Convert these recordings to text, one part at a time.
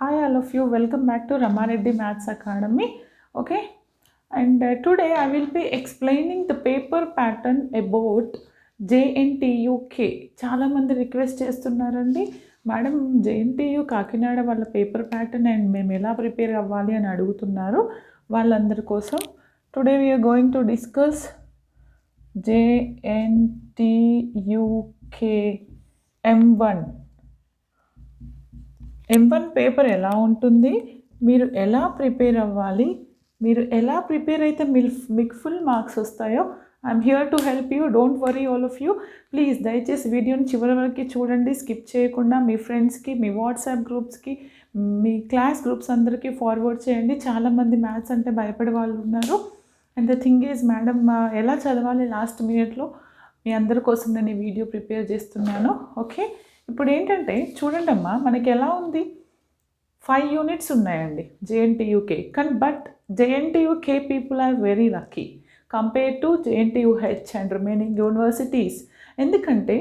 Hi all of you, welcome back to Ramareddy Maths Academy. Okay, and today I will be explaining the paper pattern about JNTUK. చాలా మంది request చేస్తున్నారండి madam JNTU Kakinada వాళ్ళ paper pattern and మేము ఎలా prepare అవ్వాలి అని అడుగుతున్నారు. వాళ్ళందరి కోసం today we are going to discuss JNTUK M1. M1 paper ఎలా ఉంటుంది, మీరు ఎలా ప్రిపేర్ అవ్వాలి, మీరు ఎలా ప్రిపేర్ అయితే మీకు ఫుల్ మార్క్స్ వస్తాయో I'm here to help you. Don't worry all of you. Please దయచేసి వీడియోని చివరి వరకు చూడండి, స్కిప్ చేయకుండా మీ ఫ్రెండ్స్కి, మీ వాట్సాప్ గ్రూప్స్కి, మీ క్లాస్ గ్రూప్స్ అందరికీ ఫార్వర్డ్ చేయండి. చాలామంది మ్యాథ్స్ అంటే భయపడే వాళ్ళు ఉన్నారు. And the thing is madam ఎలా చదవాలి లాస్ట్ మినిట్లో మీ అందరి కోసం నేను ఈ వీడియో ప్రిపేర్ చేస్తున్నాను. ఓకే, ఇప్పుడు ఏంటంటే చూడండి అమ్మా, మనకి ఎలా ఉంది 5 యూనిట్స్ ఉన్నాయండి JNTUK. కానీ but JNTUK people are very lucky compare to JNTUH and remaining universities. ఎందుకంటే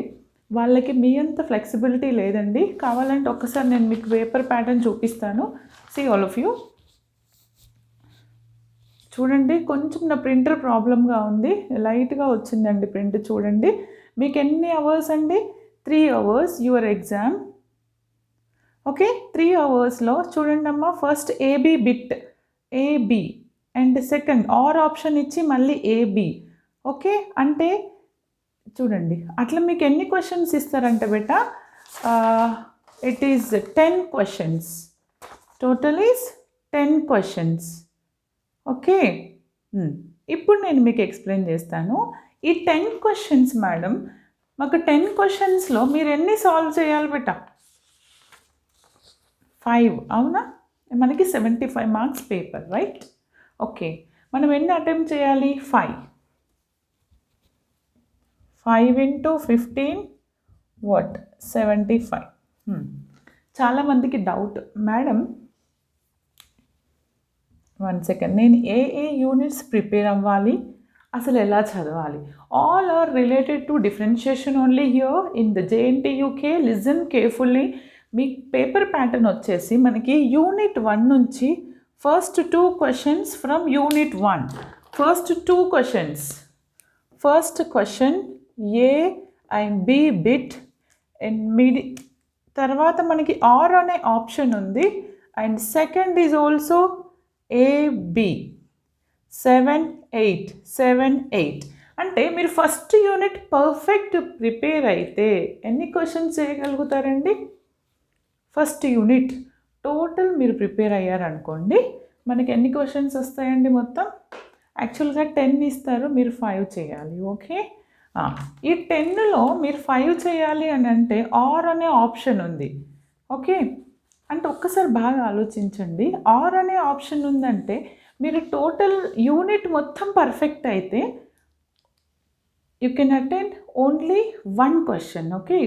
వాళ్ళకి మీ అంత ఫ్లెక్సిబిలిటీ లేదండి. కావాలంటే ఒక్కసారి నేను మీకు పేపర్ ప్యాటర్న్ చూపిస్తాను. సీ ఆల్ ఆఫ్ యూ చూడండి. కొంచెం నా ప్రింటర్ ప్రాబ్లంగా ఉంది, లైట్గా వచ్చిందండి ప్రింట్. చూడండి మీకు ఎన్ని అవర్స్ అండి, 3 hours your exam. Okay, 3 hours చూడండి అమ్మా, first AB bit AB and second or option ఇచ్చి మళ్ళీ ఏబి. ఓకే, అంటే చూడండి అట్లా మీకు ఎన్ని క్వశ్చన్స్ ఇస్తారంటే but it is 10 questions. Total is 10 questions. Okay, ఇప్పుడు నేను మీకు ఎక్స్ప్లెయిన్ చేస్తాను. ఈ 10 questions మేడం, మాకు 10 questions మీరు ఎన్ని సాల్వ్ చేయాలి బెట? 5, అవునా? మనకి 75 మార్క్స్ పేపర్, రైట్? ఓకే, మనం ఎన్ని అటెంప్ట్ చేయాలి? 5 into 15 what? 75. చాలామందికి డౌట్, మేడం 1 second, నేను ఏ యూనిట్స్ ప్రిపేర్ అవ్వాలి, అసలు ఎలా చదవాలి? All are related to differentiation only here in the JNTUK. Listen carefully. మీ పేపర్ ప్యాటర్న్ వచ్చేసి మనకి యూనిట్ 1 నుంచి first 2 questions from unit 1. First 2 questions. First question A and B bit and తర్వాత మనకి ఆర్ అనే ఆప్షన్ ఉంది. And second is also AB. 7, 8 అంటే మీరు ఫస్ట్ యూనిట్ పర్ఫెక్ట్ ప్రిపేర్ అయితే ఎన్ని క్వశ్చన్స్ చేయగలుగుతారండి? ఫస్ట్ యూనిట్ టోటల్ మీరు ప్రిపేర్ అయ్యారనుకోండి, మనకి ఎన్ని క్వశ్చన్స్ వస్తాయండి మొత్తం? యాక్చువల్గా 10 ఇస్తారు, మీరు 5 చేయాలి. ఓకే, ఈ 10లో మీరు 5 చేయాలి అని అంటే ఆర్ అనే ఆప్షన్ ఉంది. ఓకే, అంటే ఒక్కసారి బాగా ఆలోచించండి. ఆర్ అనే ఆప్షన్ ఉందంటే మీరు టోటల్ యూనిట్ మొత్తం పర్ఫెక్ట్ అయితే you can attend only 1 question. Okay,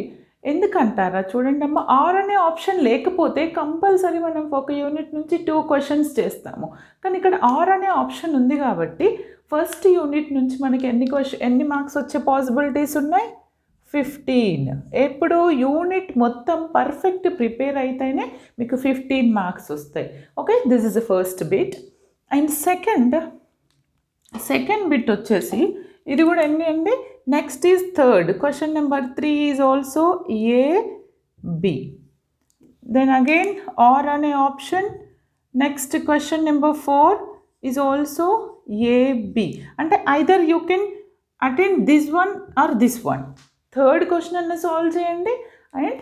ఎందుకంటారా? చూడండి అమ్మ, ఆర్ అనే ఆప్షన్ లేకపోతే కంపల్సరీ మనం ఒక యూనిట్ నుంచి 2 questions చేస్తాము. కానీ ఇక్కడ ఆర్ అనే ఆప్షన్ ఉంది కాబట్టి ఫస్ట్ యూనిట్ నుంచి మనకి ఎన్ని మార్క్స్ వచ్చే పాసిబిలిటీస్ ఉన్నాయి? 15. ఎప్పుడు యూనిట్ మొత్తం పర్ఫెక్ట్ ప్రిపేర్ అయితేనే మీకు 15 మార్క్స్ వస్తాయి. Okay, this is the first bit. And second bit వచ్చేసి ఇది కూడా ఎన్ని అండి? Next is third. Question number 3 is also AB. Then again or అనే option. Next question number 4 is also AB. అంటే either you can attend this one or this one. Third question అన్న solve చేయండి and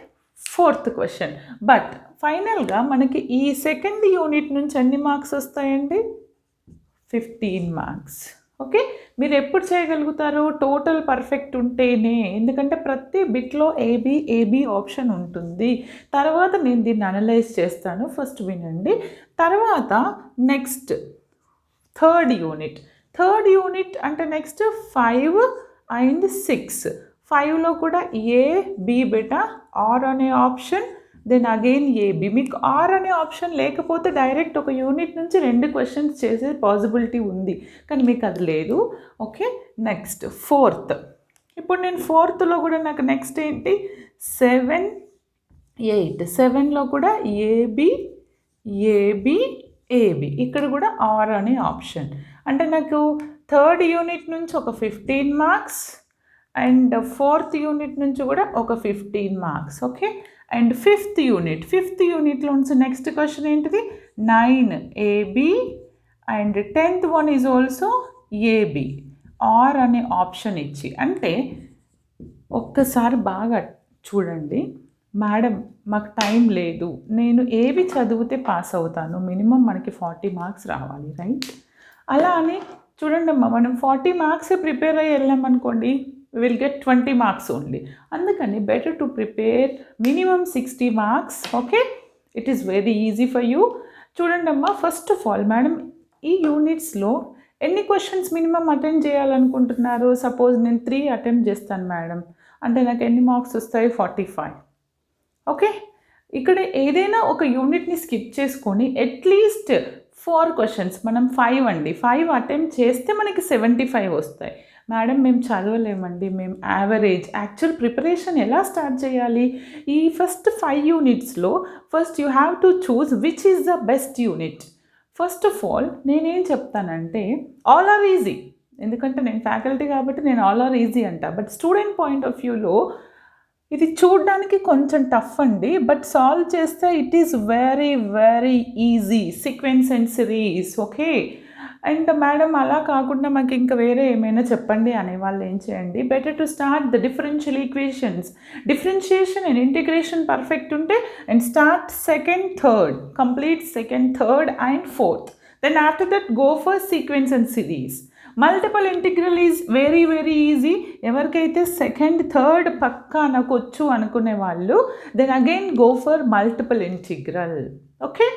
fourth question. But ఫైనల్గా మనకి ఈ second unit నుంచి ఎన్ని marks వస్తాయండి? 15 మార్క్స్. ఓకే, మీరు ఎప్పుడు చేయగలుగుతారు? టోటల్ పర్ఫెక్ట్ ఉంటేనే. ఎందుకంటే ప్రతి బిట్లో ఏబి ఆప్షన్ ఉంటుంది. తర్వాత నేను దీన్ని అనలైజ్ చేస్తాను, ఫస్ట్ వినండి. తర్వాత నెక్స్ట్ థర్డ్ యూనిట్ అంటే నెక్స్ట్ 5 and 6. 5లో కూడా ఏబి బెటా ఆర్ అనే ఆప్షన్, దెన్ అగైన్ ఏబి. మీకు ఆర్ అనే ఆప్షన్ లేకపోతే డైరెక్ట్ ఒక యూనిట్ నుంచి 2 questions చేసే పాసిబిలిటీ ఉంది, కానీ మీకు అది లేదు. Okay, next fourth. ఇప్పుడు నేను ఫోర్త్లో కూడా నాకు నెక్స్ట్ ఏంటి? 7, 8. 7లో కూడా ఏబి ఏబి ఏబి, ఇక్కడ కూడా ఆర్ అనే ఆప్షన్. అంటే నాకు థర్డ్ యూనిట్ నుంచి ఒక 15 మార్క్స్ అండ్ ఫోర్త్ యూనిట్ నుంచి కూడా ఒక 15 మార్క్స్. ఓకే, అండ్ ఫిఫ్త్ యూనిట్లో నుంచి నెక్స్ట్ క్వశ్చన్ ఏంటిది 9 AB and 10th one is also AB, or అనే ఆప్షన్ ఇచ్చి. అంటే ఒక్కసారి బాగా చూడండి మేడం, మాకు టైం లేదు, నేను ఏవి చదివితే పాస్ అవుతాను, మినిమం మనకి 40 మార్క్స్ రావాలి, రైట్? అలా అని చూడండి అమ్మా, మనం 40 మార్క్స్ ప్రిపేర్ అయ్యి వెళ్ళామనుకోండి, విల్ గెట్ 20 మార్క్స్ ఓన్లీ. అందుకని better to prepare minimum 60 marks. Okay, it is very easy for you. చూడండి అమ్మా, ఫస్ట్ ఆఫ్ ఆల్ మేడం, ఈ యూనిట్స్లో ఎన్ని క్వశ్చన్స్ మినిమం అటెండ్ చేయాలనుకుంటున్నారు? సపోజ్ నేను 3 అటెంప్ట్ చేస్తాను మేడం, అంటే నాకు ఎన్ని మార్క్స్ వస్తాయి? 45. ఓకే, ఇక్కడ ఏదైనా ఒక యూనిట్ని స్కిప్ చేసుకొని అట్లీస్ట్ 4 క్వశ్చన్స్, మనం 5 అటెంప్ట్ చేస్తే మనకి 75 వస్తాయి. మేడం మేము చదవలేమండి, మేము యావరేజ్. యాక్చువల్ ప్రిపరేషన్ ఎలా స్టార్ట్ చేయాలి? ఈ ఫస్ట్ 5 యూనిట్స్లో first you have to choose which is the best unit. First of all నేనేం చెప్తానంటే ఆల్ ఆర్ ఈజీ, ఎందుకంటే నేను ఫ్యాకల్టీ కాబట్టి నేను ఆల్ ఆర్ ఈజీ అంట. బట్ స్టూడెంట్ పాయింట్ ఆఫ్ వ్యూలో ఇది చూడడానికి కొంచెం టఫ్ అండి, బట్ సాల్వ్ చేస్తే it is very very easy. Sequence and series. Okay, and madam అలా కాకుండా మాకు ఇంకా వేరే ఏమైనా చెప్పండి అనేవాళ్ళు ఏం చేయండి, better to start the differential equations. Differentiation and integration perfect ఉంటే and start second third, complete second third and fourth. Then after that go for sequence and series. Multiple integral is very very easy. ఎవరికైతే second third పక్కా నాకు వచ్చు అనుకునే వాళ్ళు then again go for multiple integral. Okay,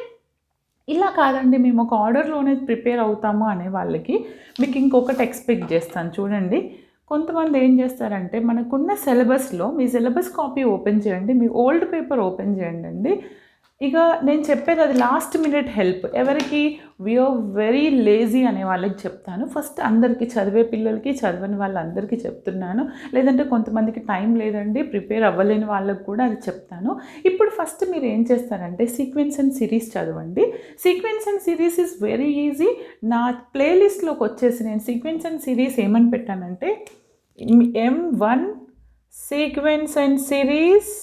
ఇలా కాదండి మేము ఒక ఆర్డర్లోనే ప్రిపేర్ అవుతాము అనే వాళ్ళకి మీకు ఇంకొకటి ఎక్స్పెక్ట్ చేస్తాను. చూడండి, కొంతమంది ఏం చేస్తారంటే మనకున్న సిలబస్లో మీ సిలబస్ కాపీ ఓపెన్ చేయండి, మీ ఓల్డ్ పేపర్ ఓపెన్ చేయండి అండి. ఇక నేను చెప్పేది అది లాస్ట్ మినిట్ హెల్ప్. ఎవరికి వీఆర్ వెరీ లేజీ అనే వాళ్ళకి చెప్తాను. ఫస్ట్ అందరికీ, చదివే పిల్లలకి, చదవని వాళ్ళందరికీ చెప్తున్నాను. లేదంటే కొంతమందికి టైం లేదండి, ప్రిపేర్ అవ్వలేని వాళ్ళకి కూడా అది చెప్తాను. ఇప్పుడు ఫస్ట్ మీరు ఏం చేస్తారంటే సీక్వెన్స్ అండ్ సిరీస్ చదవండి. Sequence and series is very easy. నా ప్లేలిస్ట్లోకి వచ్చేసి నేను సీక్వెన్స్ అండ్ సిరీస్ ఏమని పెట్టానంటే M1 sequence and series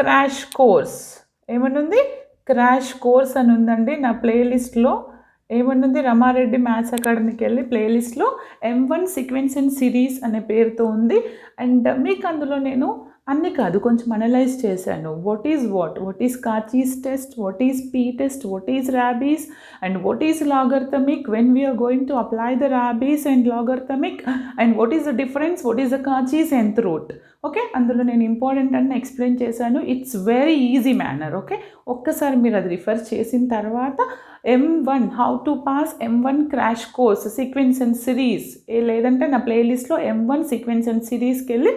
crash course. ఏమనుంది? క్రాష్ కోర్స్ అని ఉందండి నా ప్లేలిస్ట్లో. ఏమనుంది? రమారెడ్డి మ్యాథ్స్ అకాడమీకి వెళ్ళి ప్లేలిస్ట్లో M1 సీక్వెన్స్ అండ్ సిరీస్ అనే పేరుతో ఉంది. అండ్ మీకు అందులో నేను అన్నీ కాదు, కొంచెం అనలైజ్ చేశాను. What is Cauchy's test, what is P test, what is Raabe's and what is logarithmic, when we're going to apply the Raabe's and logarithmic and what is the difference, what is the Cauchy's nth root. Okay, అందులో నేను important అని explain చేశాను. It's very easy manner. Okay, ఒక్కసారి మీరు అది refer చేసిన తర్వాత M1 how to pass M1 crash course sequence and series, లేదంటే నా ప్లేలిస్ట్లో M1 సీక్వెన్స్ అండ్ సిరీస్కి వెళ్ళి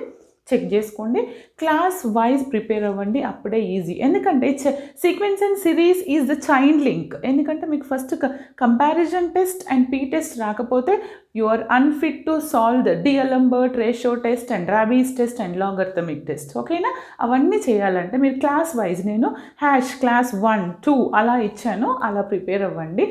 చెక్ చేసుకోండి. క్లాస్ వైజ్ ప్రిపేర్ అవ్వండి, అప్పుడే ఈజీ. ఎందుకంటే sequence and series is the chain link. ఎందుకంటే మీకు first comparison test and P test రాకపోతే you are unfit to solve the D'Alembert ratio test and Raabe's test and logarithmic test. ఓకేనా? అవన్నీ చేయాలంటే మీరు క్లాస్ వైజ్ నేను class 1, 2 అలా ఇచ్చాను, అలా ప్రిపేర్ అవ్వండి.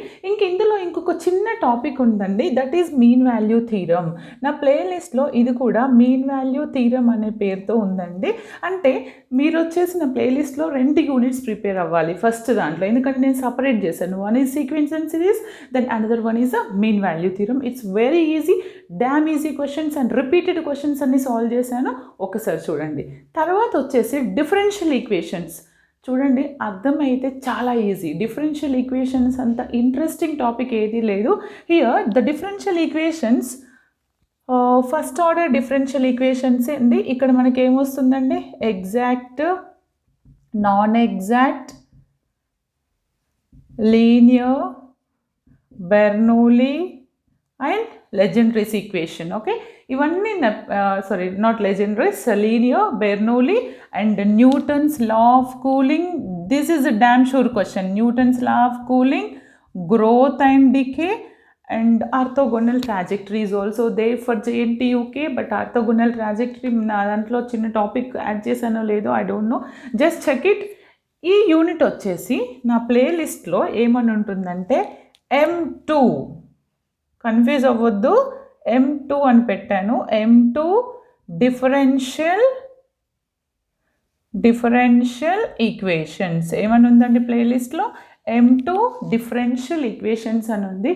ఇందులో ఇంకొక చిన్న టాపిక్ ఉందండి, that is mean value theorem. నా ప్లేలిస్ట్లో ఇది కూడా మీన్ వాల్యూ థీరమ్ అనే పేరుతో ఉందండి. అంటే మీరు వచ్చేసిన ప్లేలిస్ట్లో 2 యూనిట్స్ ప్రిపేర్ అవ్వాలి ఫస్ట్ దాంట్లో, ఎందుకంటే నేను సపరేట్ చేశాను. One is sequence and series, then another one is a mean value theorem. It's very easy, damn easy questions and repeated questions అన్ని సాల్వ్ చేశాను. ఒకసారి చూడండి. తర్వాత వచ్చేసి డిఫరెన్షియల్ ఈక్వేషన్స్. చూడండి, అర్థమైతే చాలా ఈజీ. డిఫరెన్షియల్ ఈక్వేషన్స్ అంత ఇంట్రెస్టింగ్ టాపిక్ ఏదీ లేదు. Here the differential equations, first order differential equations అండి. ఇక్కడ మనకి ఏమొస్తుందండి? Exact, non exact, linear, Bernoulli and Legendre's equation. Okay, ఇవన్నీ not Legendre's, linear, Bernoulli and Newton's law of cooling. This is a damn sure question. Newton's law of cooling, growth and decay and orthogonal trajectory is also there for JNTUK, but orthogonal trajectory నా దాంట్లో చిన్న topic add చేశానో లేదో I don't know, just check it. ఈ unit వచ్చేసి నా ప్లేలిస్ట్లో ఏమని ఉంటుందంటే M2, కన్ఫ్యూజ్ అవ్వద్దు, M2 అని పెట్టాను. M2 డిఫరెన్షియల్ ఈక్వేషన్స్ ఏమని ఉందండి ప్లేలిస్ట్లో? M2 డిఫరెన్షియల్ ఈక్వేషన్స్ అని ఉంది.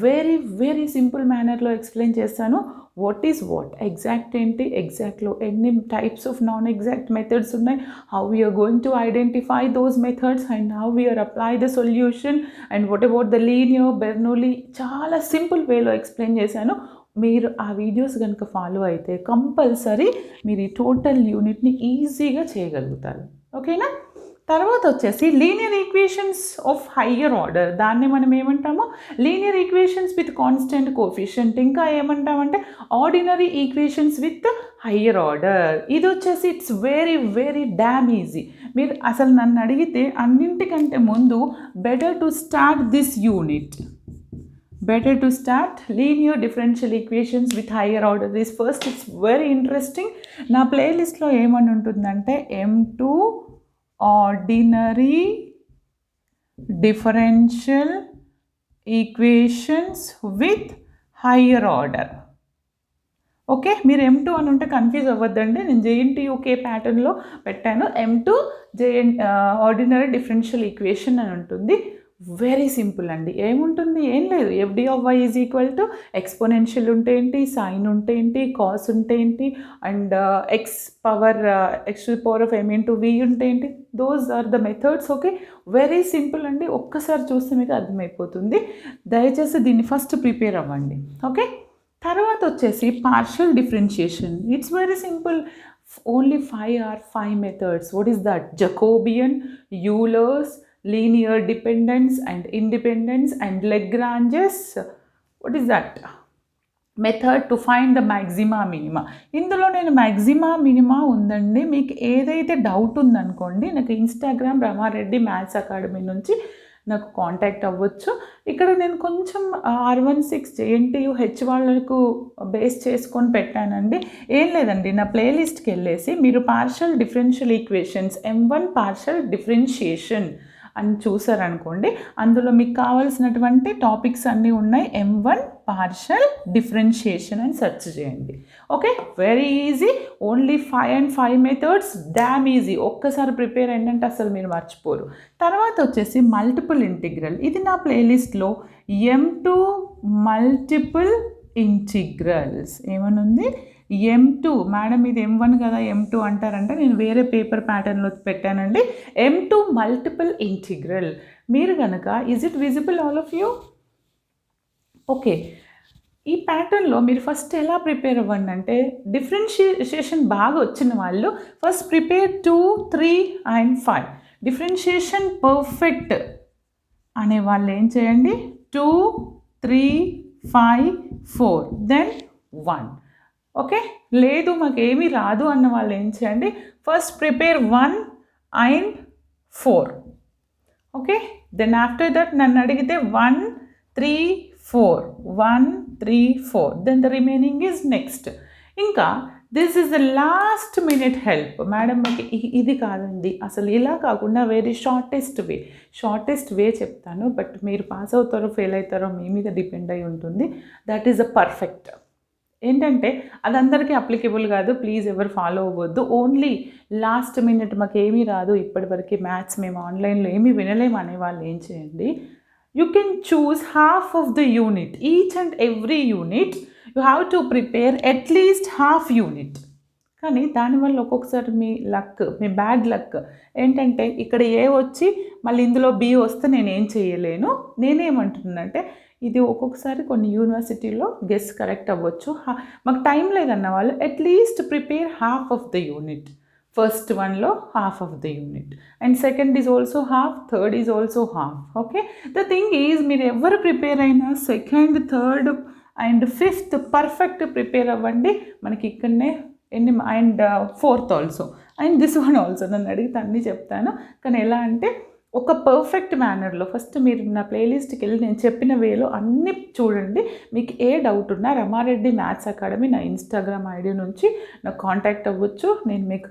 వెరీ వెరీ సింపుల్ మేనర్లో ఎక్స్ప్లెయిన్ చేస్తాను. వాట్ ఈజ్ వాట్, ఎగ్జాక్ట్ ఏంటి, ఎగ్జాక్ట్లో ఎన్ని types of non exact methods ఉన్నాయి, how we're going to identify those methods and how we're apply the solution and what about the linear, Bernoulli, చాలా simple వేలో explain చేశాను. మీరు ఆ వీడియోస్ కనుక ఫాలో అయితే కంపల్సరీ మీరు ఈ టోటల్ యూనిట్ని ఈజీగా చేయగలుగుతారు. ఓకేనా? తర్వాత వచ్చేసి linear equations of higher order, దాన్ని మనం ఏమంటామో linear equations with constant coefficient, ఇంకా ఏమంటామంటే ordinary equations with higher order. ఇది వచ్చేసి it's very very damn easy. మీరు అసలు నన్ను అడిగితే అన్నింటికంటే ముందు better to start this unit, better to start linear differential equations with higher order this first. It's very interesting. నా ప్లేలిస్ట్లో ఏమని ఉంటుందంటే M2 ordinary differential equations with higher order. Okay, మీరు M2 అని ఉంటే కన్ఫ్యూజ్ అవ్వద్దండి, నేను JNTUK ప్యాటర్న్లో పెట్టాను. M2 ఆర్డినరీ డిఫరెన్షియల్ ఈక్వేషన్ అని ఉంటుంది. వెరీ సింపుల్ అండి. ఏముంటుంది? ఏం లేదు. FD of y is equal to exponential ఉంటే ఏంటి, సైన్ ఉంటే ఏంటి, కాస్ ఉంటే ఏంటి, and x to the power of m into v ఉంటే ఏంటి. Those are the methods. Okay, very simple అండి. ఒక్కసారి చూస్తే మీకు అర్థమైపోతుంది. దయచేసి దీన్ని ఫస్ట్ ప్రిపేర్ అవ్వండి. ఓకే, తర్వాత వచ్చేసి partial differentiation. It's very simple. Only 5 methods. What is that? Jacobian, Euler's, linear dependence and independence and Lagrange's, what is that method to find the maxima minima. ఇందులో నేను మ్యాక్సిమా మినిమా ఉందండి. మీకు ఏదైతే doubt ఉందనుకోండి, నాకు ఇన్స్టాగ్రామ్ రమారెడ్డి మ్యాథ్స్ అకాడమీ నుంచి నాకు contact అవ్వచ్చు. ఇక్కడ నేను కొంచెం R16 JNTUH వాళ్ళకు బేస్ చేసుకొని పెట్టానండి. ఏం లేదండి, నా ప్లేలిస్ట్కి వెళ్ళేసి మీరు partial differential equations M1 partial differentiation అని చూసారనుకోండి, అందులో మీకు కావాల్సినటువంటి టాపిక్స్ అన్నీ ఉన్నాయి. M1 పార్షియల్ డిఫరెన్షియేషన్ అని సెర్చ్ చేయండి. Okay, very easy. Only 5 methods, damn easy. ఒక్కసారి ప్రిపేర్ అయ్యిందంటే అసలు మీరు మర్చిపోరు. తర్వాత వచ్చేసి మల్టిపుల్ ఇంటిగ్రల్. ఇది నా ప్లేలిస్ట్లో M2 మల్టిపుల్ ఇంటిగ్రల్స్ ఏమని ఉంది? M2 మేడం ఇది M1 కదా M2 అంటారంటే నేను వేరే పేపర్ ప్యాటర్న్లో పెట్టానండి. M2 multiple integral. మీరు కనుక is it visible all of you? Okay, ఈ ప్యాటర్న్లో మీరు ఫస్ట్ ఎలా ప్రిపేర్ అవ్వండి అంటే, డిఫరెన్షియేషన్ బాగా వచ్చిన వాళ్ళు first prepare 2, 3 and 5. Differentiation perfect అనే వాళ్ళు ఏం చేయండి? 2, 3, 5, 4 దెన్ 1. ఓకే, లేదు మాకు ఏమీ రాదు అన్న వాళ్ళు ఏం చేయండి? First prepare 1 and 4. Okay, then after that నన్ను అడిగితే 1, 3, 4, 1, 3, 4 then the remaining is next. ఇంకా this is the last minute help. Madam మాకు ఇది కాదండి, అసలు ఇలా కాకుండా వెరీ షార్టెస్ట్ వే చెప్తాను, బట్ మీరు పాస్ అవుతారో ఫెయిల్ అవుతారో మీ మీద డిపెండ్ అయి ఉంటుంది. That is a perfect. ఏంటంటే అది అందరికీ అప్లికేబుల్ కాదు, ప్లీజ్ ఎవరు ఫాలో అవ్వద్దు. ఓన్లీ లాస్ట్ మినిట్ మాకు ఏమీ రాదు, ఇప్పటివరకు మ్యాథ్స్ మేము ఆన్లైన్లో ఏమీ వినలేము అనే వాళ్ళు ఏం చేయండి? You can choose half of the unit. Each and every unit you have to prepare at least half unit. కానీ దానివల్ల ఒక్కొక్కసారి మీ బ్యాడ్ లక్ ఏంటంటే, ఇక్కడ ఏ వచ్చి మళ్ళీ ఇందులో B వస్తే నేనేం చేయలేను. నేనేమంటున్నానంటే, ఇది ఒక్కొక్కసారి కొన్ని యూనివర్సిటీలో గెస్ కరెక్ట్ అవ్వచ్చు. మాకు టైం లేదన్న వాళ్ళు at least prepare half of the unit. First వన్లో half of the unit and second is also half, third is also half. Okay, the thing is మీరు ఎవరు ప్రిపేర్ అయినా second, third and fifth perfect prepare అవ్వండి. మనకి ఇక్కడనే and fourth also and this one also. నన్ను అడిగితే అన్నీ చెప్తాను, కానీ ఎలా అంటే ఒక పర్ఫెక్ట్ మేనర్లో ఫస్ట్ మీరు నా ప్లేలిస్ట్కి వెళ్ళి నేను చెప్పిన వేలో అన్నీ చూడండి. మీకు ఏ డౌట్ ఉన్నా రమారెడ్డి మ్యాథ్స్ అకాడమీ నా ఇన్స్టాగ్రామ్ ఐడి నుంచి నాకు కాంటాక్ట్ అవ్వచ్చు. నేను మీకు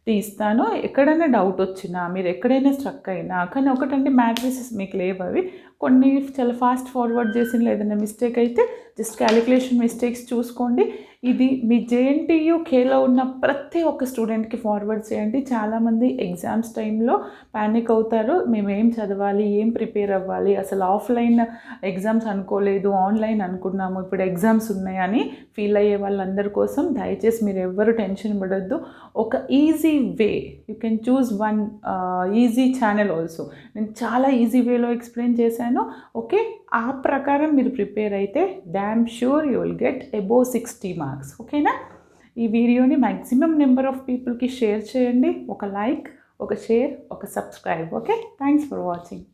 తీస్తాను. ఎక్కడైనా డౌట్ వచ్చినా, మీరు ఎక్కడైనా స్ట్రక్ అయినా, కానీ ఒకటంటే మ్యాట్రిసెస్ మీకు లేవు అవి. కొన్ని చాలా ఫాస్ట్ ఫార్వర్డ్ చేసిన ఏదైనా మిస్టేక్ అయితే జస్ట్ క్యాలిక్యులేషన్ మిస్టేక్స్ చూసుకోండి. ఇది మీ జేఎన్టీయూకేలో ఉన్న ప్రతి ఒక్క స్టూడెంట్కి ఫార్వర్డ్ చేయండి. చాలామంది ఎగ్జామ్స్ టైంలో ప్యానిక్ అవుతారు. మేము ఏం చదవాలి, ఏం ప్రిపేర్ అవ్వాలి, అసలు ఆఫ్లైన్ ఎగ్జామ్స్ అనుకోలేదు, ఆన్లైన్ అనుకున్నాము, ఇప్పుడు ఎగ్జామ్స్ ఉన్నాయని ఫీల్ అయ్యే వాళ్ళందరి కోసం దయచేసి మీరు ఎవ్వరు టెన్షన్ పడొద్దు. ఒక easy way, you can choose one easy channel also. నేను చాలా ఈజీ వేలో ఎక్స్ప్లెయిన్ చేశాను. ఓకే, ఆ ప్రకారం మీరు ప్రిపేర్ అయితే damn sure you will get above 60 marks. ఓకేనా? ఈ వీడియోని మ్యాక్సిమం నెంబర్ ఆఫ్ పీపుల్కి షేర్ చేయండి. ఒక లైక్, ఒక షేర్, ఒక subscribe. Okay, thanks for watching.